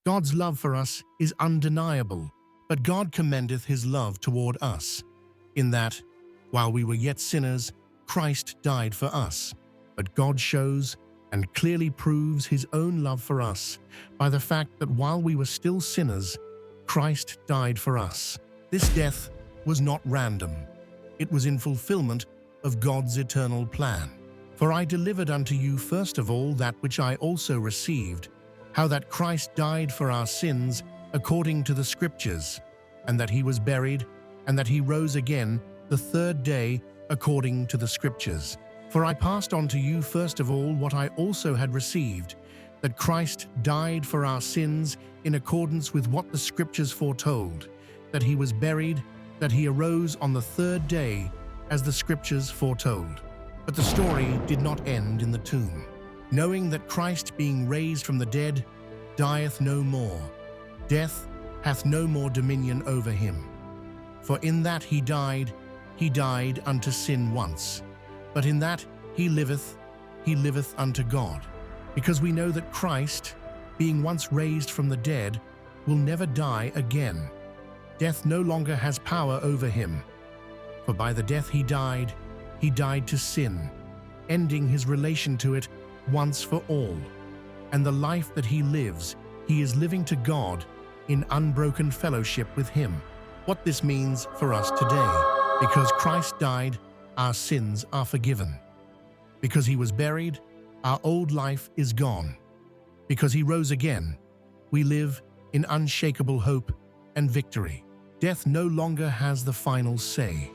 God's love for us is undeniable, but God commendeth his love toward us, in that, while we were yet sinners, Christ died for us. But God shows and clearly proves his own love for us by the fact that while we were still sinners, Christ died for us. This death was not random. It was in fulfillment of God's eternal plan. For I delivered unto you first of all that which I also received, how that Christ died for our sins according to the Scriptures, and that he was buried, and that he rose again the third day according to the Scriptures. For I passed on to you first of all what I also had received, that Christ died for our sins in accordance with what the Scriptures foretold, that he was buried, that he arose on the third day, as the Scriptures foretold. But the story did not end in the tomb. Knowing that Christ, being raised from the dead, dieth no more, death hath no more dominion over him. For in that he died unto sin once, but in that he liveth unto God. Because we know that Christ, being once raised from the dead, will never die again. Death no longer has power over him. For by the death he died to sin, ending his relation to it once for all. And the life that he lives, he is living to God in unbroken fellowship with him. What this means for us today: because Christ died, our sins are forgiven. Because he was buried, our old life is gone. Because he rose again, we live in unshakable hope and victory. Death no longer has the final say.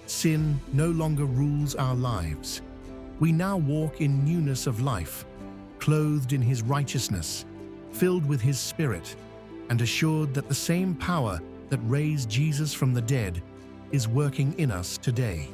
Sin no longer rules our lives. We now walk in newness of life, clothed in his righteousness, filled with his Spirit, and assured that the same power that raised Jesus from the dead is working in us today.